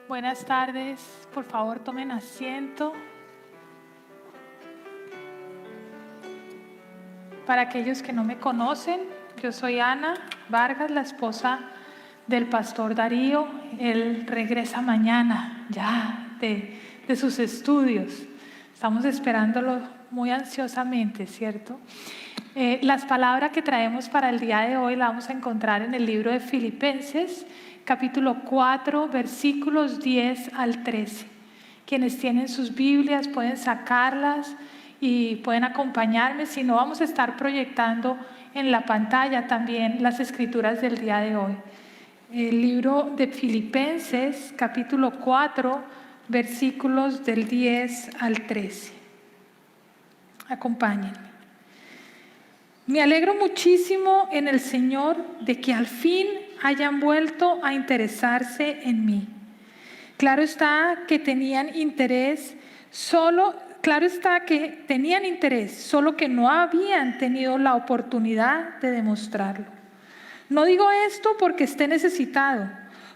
Buenas tardes, por favor tomen asiento. Para aquellos que no me conocen, yo soy Ana Vargas, la esposa del pastor Darío. Él regresa mañana ya de sus estudios. Estamos esperándolo muy ansiosamente, ¿cierto? Las palabras que traemos para el día de hoy las vamos a encontrar en el libro de Filipenses, capítulo 4, versículos 10 al 13. Quienes tienen sus Biblias pueden sacarlas y pueden acompañarme. Si no, vamos a estar proyectando en la pantalla también las escrituras del día de hoy. El libro de Filipenses, capítulo 4, versículos del 10 al 13. Acompáñenme. Me alegro muchísimo en el Señor de que al fin hayan vuelto a interesarse en mí. Claro está que tenían interés, solo que no habían tenido la oportunidad de demostrarlo. No digo esto porque esté necesitado,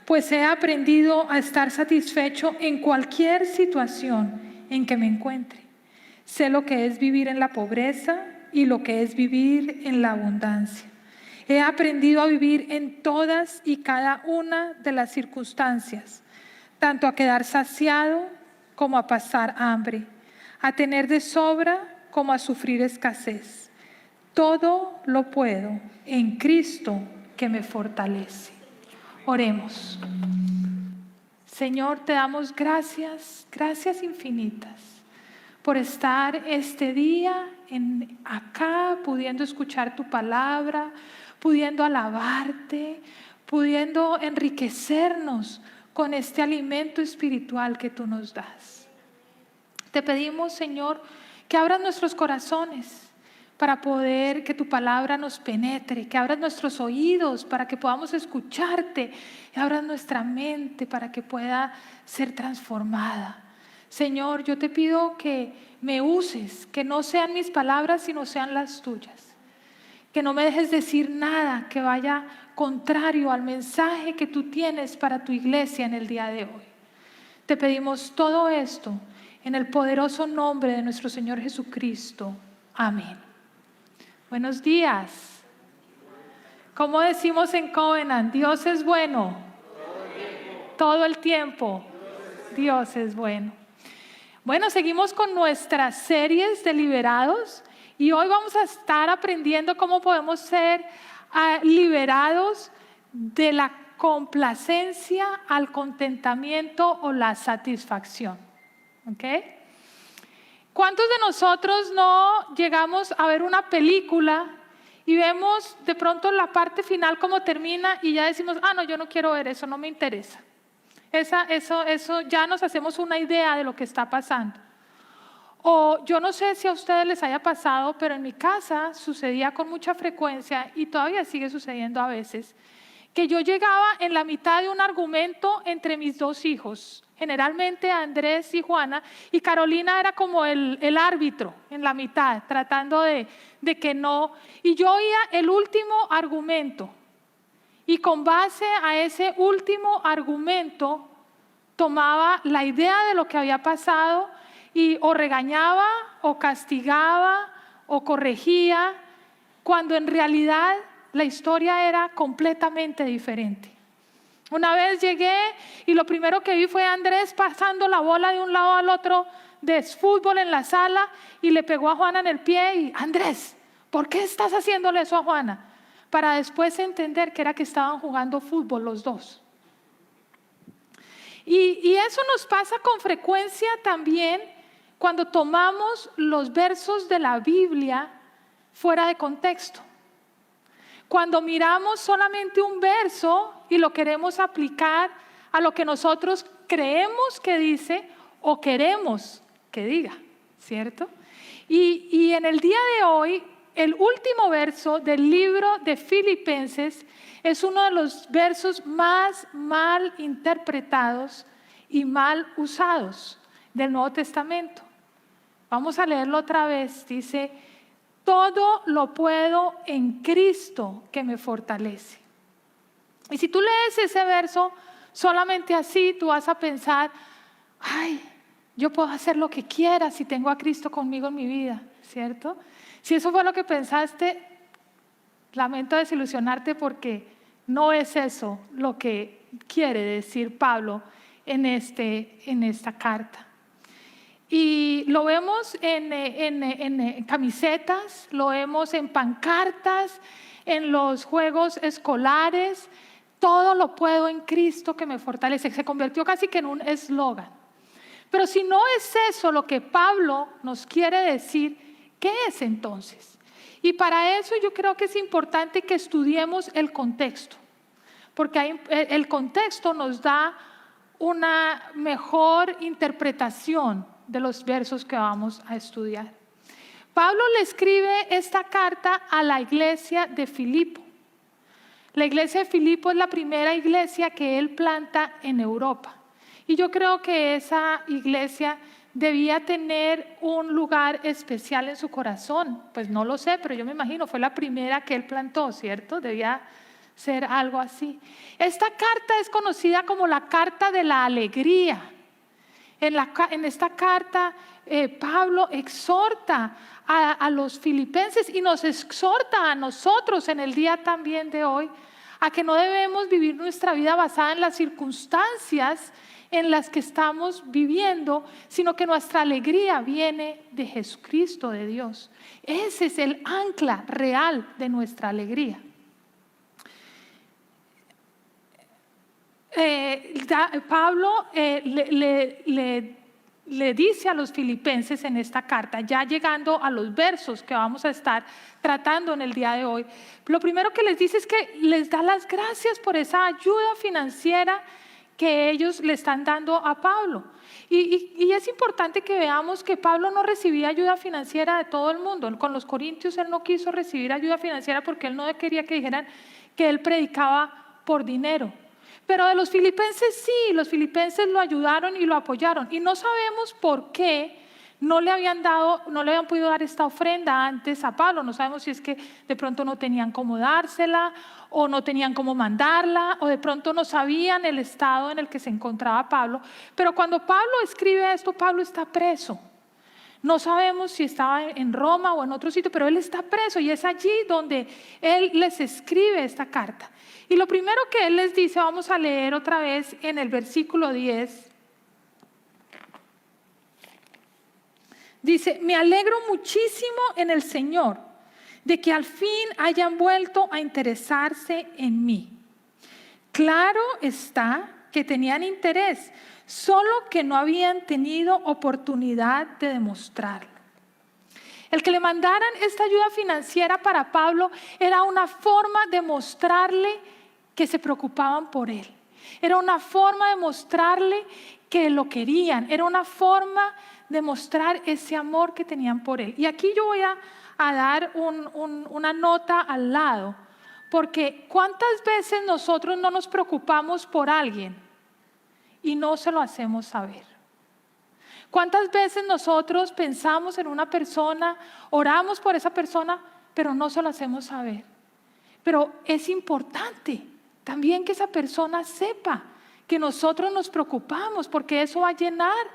pues he aprendido a estar satisfecho en cualquier situación en que me encuentre. Sé lo que es vivir en la pobreza y lo que es vivir en la abundancia. He aprendido a vivir en todas y cada una de las circunstancias, tanto a quedar saciado como a pasar hambre, a tener de sobra como a sufrir escasez. Todo lo puedo en Cristo que me fortalece. Oremos. Señor, te damos gracias, gracias infinitas, por estar este día acá, pudiendo escuchar tu palabra, pudiendo alabarte, pudiendo enriquecernos con este alimento espiritual que tú nos das. Te pedimos, Señor, que abras nuestros corazones para poder que tu palabra nos penetre, que abras nuestros oídos para que podamos escucharte, que abras nuestra mente para que pueda ser transformada. Señor, yo te pido que me uses, que no sean mis palabras, sino sean las tuyas. Que no me dejes decir nada que vaya contrario al mensaje que tú tienes para tu iglesia en el día de hoy. Te pedimos todo esto en el poderoso nombre de nuestro Señor Jesucristo. Amén. Buenos días. ¿Cómo decimos en Covenant? Dios es bueno. Todo el tiempo. Dios es bueno. Bueno, seguimos con nuestras series de liberados y hoy vamos a estar aprendiendo cómo podemos ser liberados de la complacencia al contentamiento o la satisfacción. ¿Ok? ¿Cuántos de nosotros no llegamos a ver una película y vemos de pronto la parte final cómo termina y ya decimos, no, yo no quiero ver eso, no me interesa? Eso ya nos hacemos una idea de lo que está pasando. O yo no sé si a ustedes les haya pasado, pero en mi casa sucedía con mucha frecuencia y todavía sigue sucediendo a veces, que yo llegaba en la mitad de un argumento entre mis dos hijos, generalmente Andrés y Juana, y Carolina era como el árbitro en la mitad, tratando de que no, y yo oía el último argumento. Y con base a ese último argumento tomaba la idea de lo que había pasado y o regañaba o castigaba o corregía, cuando en realidad la historia era completamente diferente. Una vez llegué y lo primero que vi fue a Andrés pasando la bola de un lado al otro de fútbol en la sala y le pegó a Juana en el pie y Andrés, ¿por qué estás haciéndole eso a Juana? Para después entender que era que estaban jugando fútbol los dos. Y eso nos pasa con frecuencia también cuando tomamos los versos de la Biblia fuera de contexto. Cuando miramos solamente un verso y lo queremos aplicar a lo que nosotros creemos que dice o queremos que diga, ¿cierto? Y en el día de hoy, el último verso del libro de Filipenses es uno de los versos más mal interpretados y mal usados del Nuevo Testamento. Vamos a leerlo otra vez. Dice, todo lo puedo en Cristo que me fortalece. Y si tú lees ese verso solamente así tú vas a pensar, ay, yo puedo hacer lo que quiera si tengo a Cristo conmigo en mi vida, ¿cierto? Si eso fue lo que pensaste, lamento desilusionarte porque no es eso lo que quiere decir Pablo en esta carta. Y lo vemos en camisetas, lo vemos en pancartas, en los juegos escolares. Todo lo puedo en Cristo que me fortalece. Se convirtió casi que en un eslogan. Pero si no es eso lo que Pablo nos quiere decir, ¿qué es entonces? Y para eso yo creo que es importante que estudiemos el contexto, porque el contexto nos da una mejor interpretación de los versos que vamos a estudiar. Pablo le escribe esta carta a la iglesia de Filipo. La iglesia de Filipo es la primera iglesia que él planta en Europa. Y yo creo que esa iglesia debía tener un lugar especial en su corazón. Pues no lo sé, pero yo me imagino, fue la primera que él plantó, ¿cierto? Debía ser algo así. Esta carta es conocida como la carta de la alegría. En esta carta Pablo exhorta a los filipenses y nos exhorta a nosotros en el día también de hoy a que no debemos vivir nuestra vida basada en las circunstancias en las que estamos viviendo, sino que nuestra alegría viene de Jesucristo, de Dios. Ese es el ancla real de nuestra alegría. Pablo le dice a los filipenses en esta carta, ya llegando a los versos que vamos a estar tratando en el día de hoy, lo primero que les dice es que les da las gracias por esa ayuda financiera que ellos le están dando a Pablo. Y es importante que veamos que Pablo no recibía ayuda financiera de todo el mundo. Con los corintios él no quiso recibir ayuda financiera porque él no quería que dijeran que él predicaba por dinero. Pero de los filipenses sí, los filipenses lo ayudaron y lo apoyaron. Y no sabemos por qué no le habían podido dar esta ofrenda antes a Pablo. No sabemos si es que de pronto no tenían cómo dársela o no tenían cómo mandarla o de pronto no sabían el estado en el que se encontraba Pablo. Pero cuando Pablo escribe esto, Pablo está preso. No sabemos si estaba en Roma o en otro sitio, pero él está preso y es allí donde él les escribe esta carta. Y lo primero que él les dice, vamos a leer otra vez en el versículo 10. Dice, me alegro muchísimo en el Señor de que al fin hayan vuelto a interesarse en mí. Claro está que tenían interés, solo que no habían tenido oportunidad de demostrarlo. El que le mandaran esta ayuda financiera para Pablo era una forma de mostrarle que se preocupaban por él. Era una forma de mostrarle que lo querían. Era una forma de mostrar ese amor que tenían por él. Y aquí yo voy a dar una nota al lado, porque ¿cuántas veces nosotros no nos preocupamos por alguien y no se lo hacemos saber? ¿Cuántas veces nosotros pensamos en una persona, oramos por esa persona, pero no se lo hacemos saber? Pero es importante también que esa persona sepa que nosotros nos preocupamos, porque eso va a llenar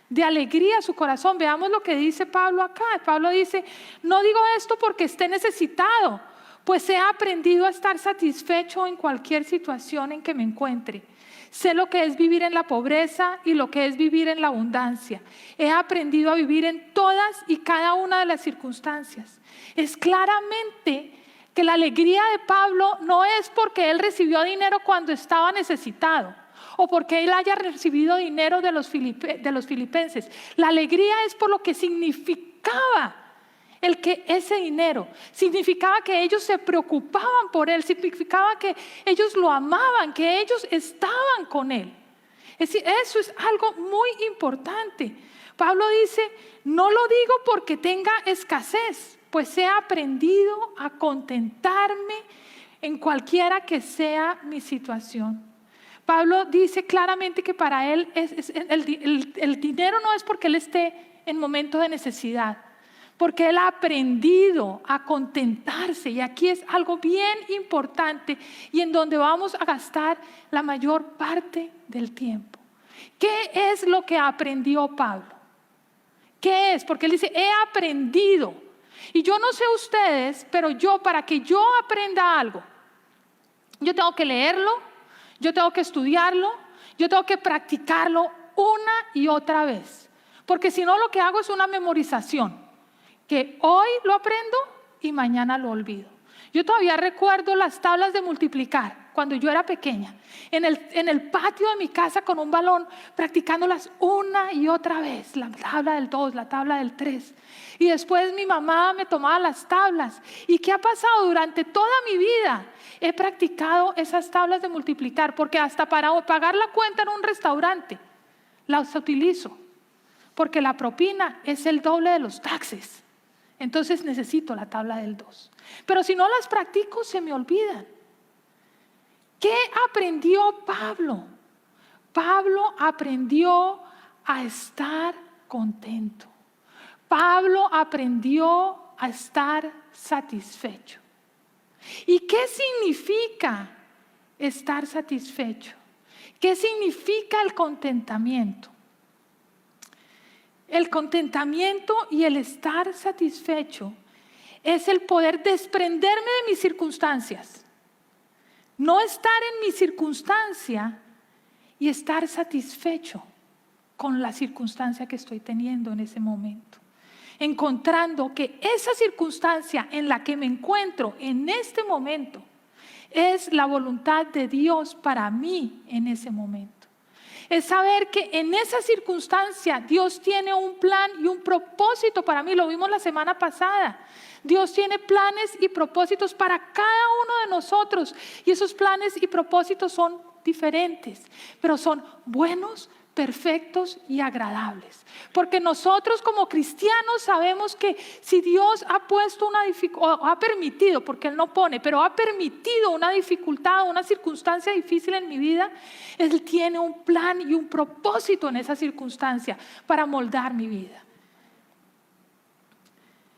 de alegría su corazón. Veamos lo que dice Pablo acá. Pablo dice, no digo esto porque esté necesitado, pues he aprendido a estar satisfecho en cualquier situación en que me encuentre. Sé lo que es vivir en la pobreza y lo que es vivir en la abundancia. He aprendido a vivir en todas y cada una de las circunstancias. Es claramente que la alegría de Pablo no es porque él recibió dinero cuando estaba necesitado o porque él haya recibido dinero de los filipenses. La alegría es por lo que significaba ese dinero. Significaba que ellos se preocupaban por él, significaba que ellos lo amaban, que ellos estaban con él. Es decir, eso es algo muy importante. Pablo dice, no lo digo porque tenga escasez, pues he aprendido a contentarme en cualquiera que sea mi situación. Pablo dice claramente que para él el dinero no es porque él esté en momento de necesidad. porque él ha aprendido a contentarse. Y aquí es algo bien importante y en donde vamos a gastar la mayor parte del tiempo. ¿Qué es lo que aprendió Pablo? ¿Qué es? Porque él dice, he aprendido. Y yo no sé ustedes, pero para que yo aprenda algo, yo tengo que leerlo, yo tengo que estudiarlo, yo tengo que practicarlo una y otra vez. Porque si no, lo que hago es una memorización, que hoy lo aprendo y mañana lo olvido. Yo todavía recuerdo las tablas de multiplicar cuando yo era pequeña, en el patio de mi casa con un balón, practicándolas una y otra vez, la tabla del 2, la tabla del 3. Y después mi mamá me tomaba las tablas. ¿Y qué ha pasado? Durante toda mi vida he practicado esas tablas de multiplicar, porque hasta para pagar la cuenta en un restaurante las utilizo, porque la propina es el doble de los taxes. Entonces necesito la tabla del 2. Pero si no las practico, se me olvidan. ¿Qué aprendió Pablo? Pablo aprendió a estar contento. Pablo aprendió a estar satisfecho. ¿Y qué significa estar satisfecho? ¿Qué significa el contentamiento? El contentamiento y el estar satisfecho es el poder desprenderme de mis circunstancias. No estar en mi circunstancia y estar satisfecho con la circunstancia que estoy teniendo en ese momento. Encontrando que esa circunstancia en la que me encuentro en este momento es la voluntad de Dios para mí en ese momento. Es saber que en esa circunstancia Dios tiene un plan y un propósito para mí. Lo vimos la semana pasada. Dios tiene planes y propósitos para cada uno de nosotros. Y esos planes y propósitos son diferentes, pero son buenos, perfectos y agradables. Porque nosotros como cristianos sabemos que si Dios ha puesto una dificultad, o ha permitido, porque Él no pone, pero ha permitido una dificultad, una circunstancia difícil en mi vida, Él tiene un plan y un propósito en esa circunstancia para moldar mi vida.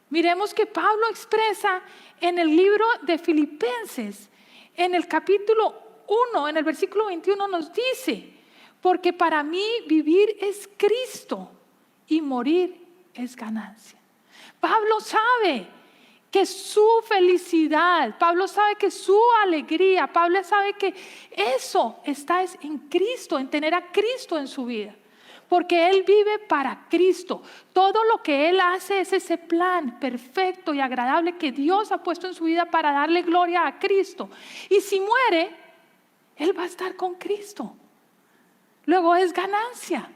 Miremos que Pablo expresa en el libro de Filipenses, en el capítulo 1, en el versículo 21 nos dice: porque para mí vivir es Cristo y morir es ganancia. Pablo sabe que su felicidad, Pablo sabe que su alegría, Pablo sabe que eso está en Cristo, en tener a Cristo en su vida. Porque Él vive para Cristo. Todo lo que Él hace es ese plan perfecto y agradable que Dios ha puesto en su vida para darle gloria a Cristo. Y si muere, Él va a estar con Cristo. Luego es ganancia.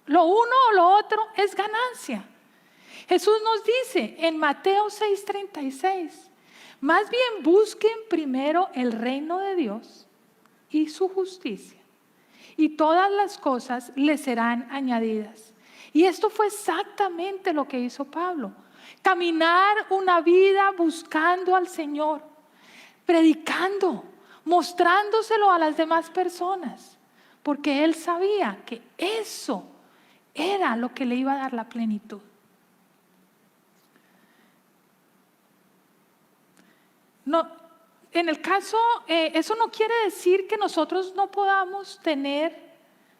Lo uno o lo otro es ganancia. Jesús nos dice en Mateo 6:36, más bien busquen primero el reino de Dios y su justicia, y todas las cosas les serán añadidas. Y esto fue exactamente lo que hizo Pablo. Caminar una vida buscando al Señor, predicando, mostrándoselo a las demás personas, porque él sabía que eso era lo que le iba a dar la plenitud. No, en el caso, eso no quiere decir que nosotros no podamos tener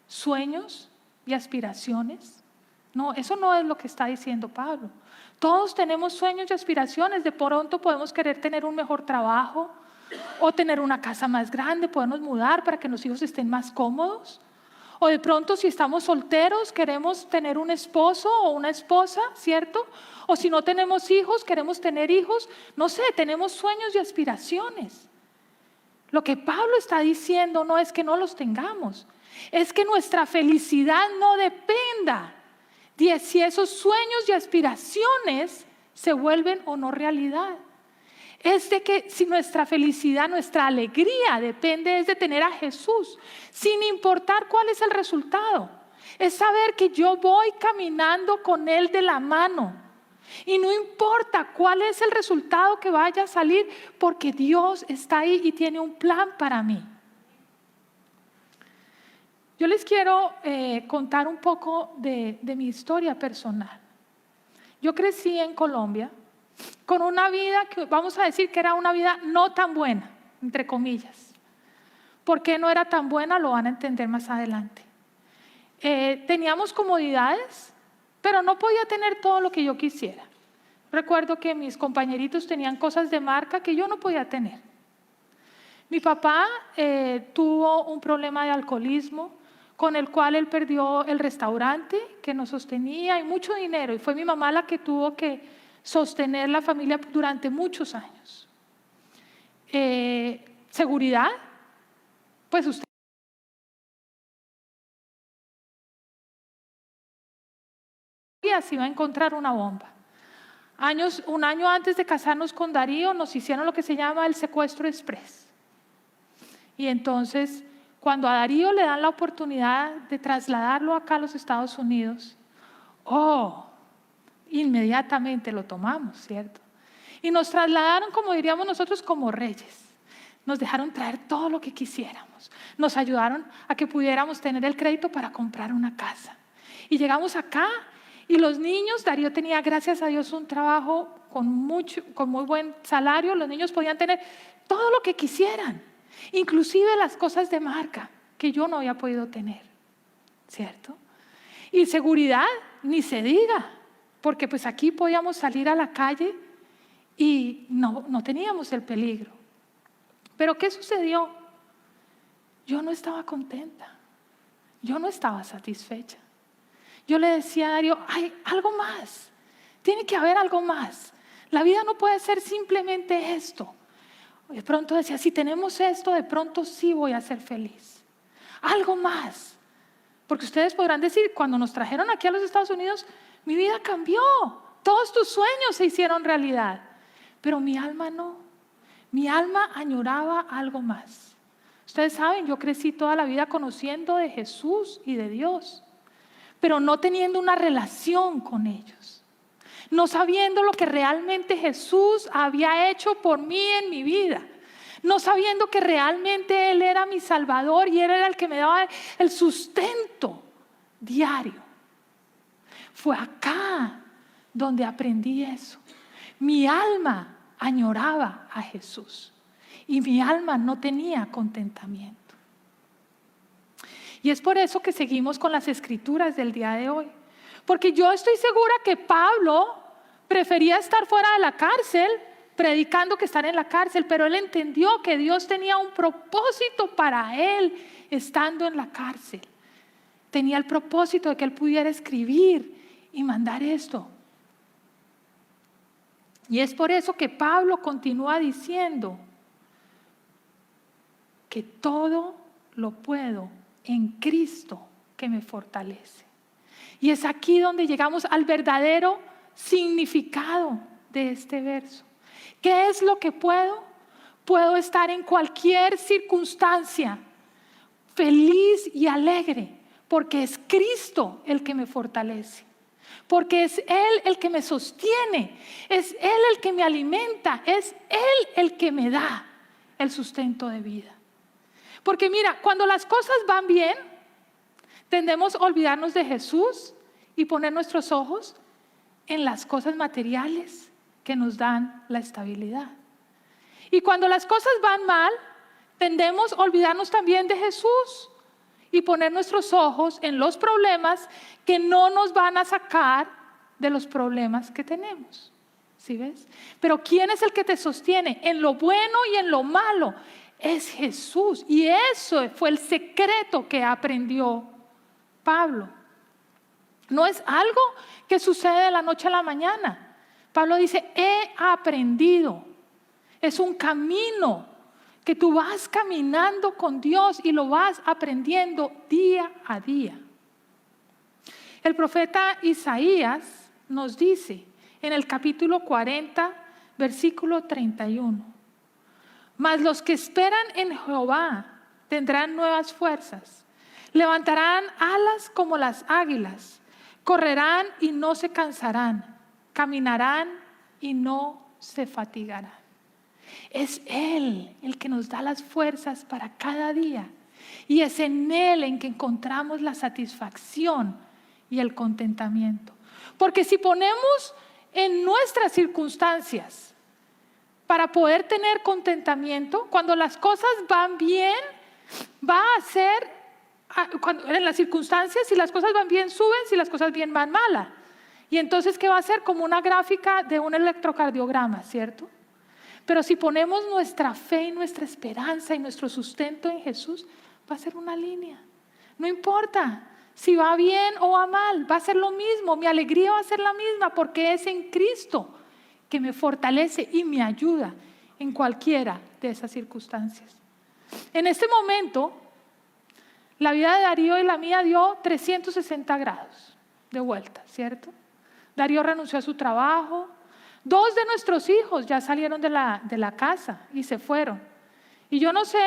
sueños y aspiraciones. No, eso no es lo que está diciendo Pablo. Todos tenemos sueños y aspiraciones. De pronto podemos querer tener un mejor trabajo o tener una casa más grande, podernos mudar para que los hijos estén más cómodos. O de pronto, si estamos solteros, queremos tener un esposo o una esposa, ¿cierto? O si no tenemos hijos, queremos tener hijos. No sé, tenemos sueños y aspiraciones. Lo que Pablo está diciendo no es que no los tengamos, es que nuestra felicidad no dependa de si esos sueños y aspiraciones se vuelven o no realidad. Es de que si nuestra felicidad, nuestra alegría depende es de tener a Jesús, sin importar cuál es el resultado. Es saber que yo voy caminando con Él de la mano y no importa cuál es el resultado que vaya a salir, porque Dios está ahí y tiene un plan para mí. Yo les quiero contar un poco de mi historia personal. Yo crecí en Colombia con una vida que vamos a decir que era una vida no tan buena, entre comillas. ¿Por qué no era tan buena? Lo van a entender más adelante. Teníamos comodidades, pero no podía tener todo lo que yo quisiera. Recuerdo que mis compañeritos tenían cosas de marca que yo no podía tener. Mi papá tuvo un problema de alcoholismo con el cual él perdió el restaurante que nos sostenía y mucho dinero. Y fue mi mamá la que tuvo que sostener la familia durante muchos años. Seguridad, pues usted se iba a encontrar una bomba. Un año antes de casarnos con Darío nos hicieron lo que se llama el secuestro express. Y entonces, cuando a Darío le dan la oportunidad de trasladarlo acá a los Estados Unidos, inmediatamente lo tomamos, ¿cierto? Y nos trasladaron, como diríamos nosotros, como reyes. Nos dejaron traer todo lo que quisiéramos. Nos ayudaron a que pudiéramos tener el crédito para comprar una casa. Y llegamos acá y los niños, Darío tenía, gracias a Dios, un trabajo con muy buen salario. Los niños podían tener todo lo que quisieran, inclusive las cosas de marca que yo no había podido tener, ¿cierto? Y seguridad, ni se diga, porque pues aquí podíamos salir a la calle y no teníamos el peligro. Pero ¿qué sucedió? Yo no estaba contenta, yo no estaba satisfecha. Yo le decía a Darío, hay algo más, tiene que haber algo más. La vida no puede ser simplemente esto. De pronto decía, si tenemos esto, de pronto sí voy a ser feliz. Algo más. Porque ustedes podrán decir, cuando nos trajeron aquí a los Estados Unidos, mi vida cambió. Todos tus sueños se hicieron realidad. Pero mi alma no. Mi alma añoraba algo más. Ustedes saben, yo crecí toda la vida conociendo de Jesús y de Dios, pero no teniendo una relación con ellos. No sabiendo lo que realmente Jesús había hecho por mí en mi vida. No sabiendo que realmente Él era mi Salvador y Él era el que me daba el sustento diario. Fue acá donde aprendí eso. Mi alma añoraba a Jesús y mi alma no tenía contentamiento. Y es por eso que seguimos con las escrituras del día de hoy. Porque yo estoy segura que Pablo prefería estar fuera de la cárcel predicando que estar en la cárcel, pero él entendió que Dios tenía un propósito para él estando en la cárcel. Tenía el propósito de que él pudiera escribir y mandar esto. Y es por eso que Pablo continúa diciendo que todo lo puedo en Cristo que me fortalece. Y es aquí donde llegamos al verdadero significado de este verso. ¿Qué es lo que puedo? Puedo estar en cualquier circunstancia feliz y alegre, porque es Cristo el que me fortalece. Porque es Él el que me sostiene, es Él el que me alimenta, es Él el que me da el sustento de vida. Porque mira, cuando las cosas van bien, tendemos a olvidarnos de Jesús y poner nuestros ojos en las cosas materiales que nos dan la estabilidad. Y cuando las cosas van mal, tendemos a olvidarnos también de Jesús y poner nuestros ojos en los problemas que no nos van a sacar de los problemas que tenemos. ¿Sí ves? Pero ¿quién es el que te sostiene? En lo bueno y en lo malo es Jesús. Y eso fue el secreto que aprendió Pablo. No es algo que sucede de la noche a la mañana. Pablo dice, he aprendido. Es un camino que tú vas caminando con Dios y lo vas aprendiendo día a día. El profeta Isaías nos dice en el capítulo 40, versículo 31, mas los que esperan en Jehová tendrán nuevas fuerzas, levantarán alas como las águilas, correrán y no se cansarán, caminarán y no se fatigarán. Es Él el que nos da las fuerzas para cada día y es en Él en que encontramos la satisfacción y el contentamiento. Porque si ponemos en nuestras circunstancias para poder tener contentamiento. Cuando las cosas van bien, va a ser, en las circunstancias, si las cosas van bien suben, si las cosas bien van malas. Y entonces, ¿qué va a ser? Como una gráfica de un electrocardiograma, ¿cierto? Pero si ponemos nuestra fe y nuestra esperanza y nuestro sustento en Jesús, va a ser una línea. No importa si va bien o va mal, va a ser lo mismo. Mi alegría va a ser la misma porque es en Cristo que me fortalece y me ayuda en cualquiera de esas circunstancias. En este momento, la vida de Darío y la mía dio 360 grados de vuelta, ¿cierto? Darío renunció a su trabajo. 2 de nuestros hijos ya salieron de la casa y se fueron. Y yo no sé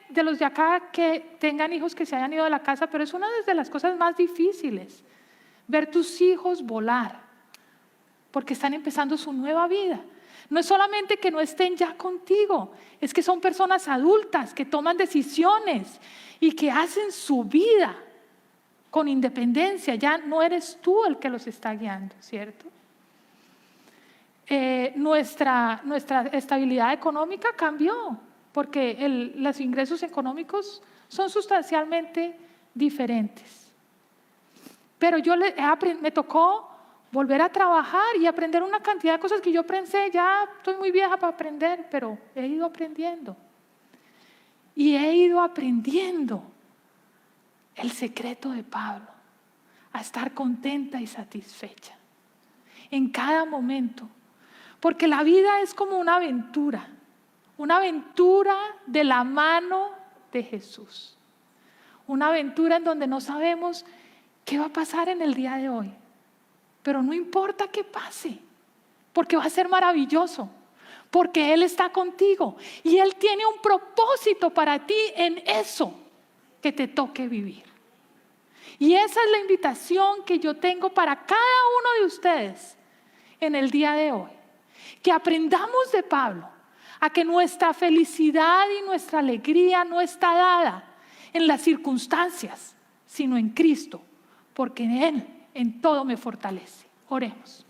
de los de acá que tengan hijos que se hayan ido de la casa, pero es una de las cosas más difíciles, ver tus hijos volar, porque están empezando su nueva vida. No es solamente que no estén ya contigo, es que son personas adultas que toman decisiones y que hacen su vida con independencia. Ya no eres tú el que los está guiando, ¿cierto? Nuestra estabilidad económica cambió porque los ingresos económicos son sustancialmente diferentes. Pero me tocó volver a trabajar y aprender una cantidad de cosas que yo pensé, ya estoy muy vieja para aprender, pero he ido aprendiendo. Y he ido aprendiendo el secreto de Pablo, a estar contenta y satisfecha en cada momento. Porque la vida es como una aventura de la mano de Jesús. Una aventura en donde no sabemos qué va a pasar en el día de hoy. Pero no importa qué pase, porque va a ser maravilloso, porque Él está contigo y Él tiene un propósito para ti en eso que te toque vivir. Y esa es la invitación que yo tengo para cada uno de ustedes en el día de hoy. Que aprendamos de Pablo a que nuestra felicidad y nuestra alegría no está dada en las circunstancias, sino en Cristo, porque en Él en todo me fortalece. Oremos.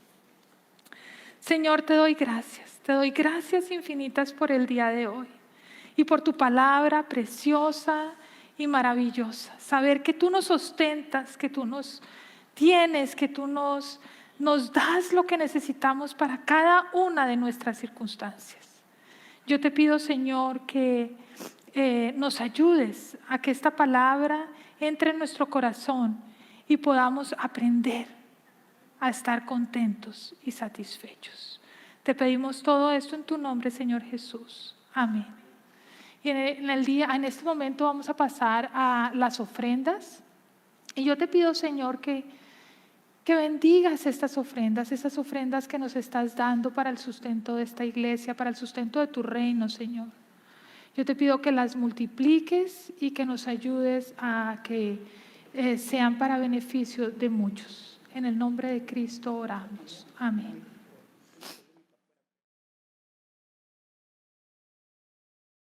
Señor, te doy gracias infinitas por el día de hoy y por tu palabra preciosa y maravillosa. Saber que tú nos sostentas, que tú nos tienes, que tú nos das lo que necesitamos para cada una de nuestras circunstancias. Yo te pido, Señor, que nos ayudes a que esta palabra entre en nuestro corazón y podamos aprender a estar contentos y satisfechos. Te pedimos todo esto en tu nombre, Señor Jesús. Amén. Y en este momento vamos a pasar a las ofrendas. Y yo te pido, Señor, que bendigas estas ofrendas que nos estás dando para el sustento de esta iglesia, para el sustento de tu reino, Señor. Yo te pido que las multipliques y que nos ayudes a que sean para beneficio de muchos. En el nombre de Cristo oramos. Amén.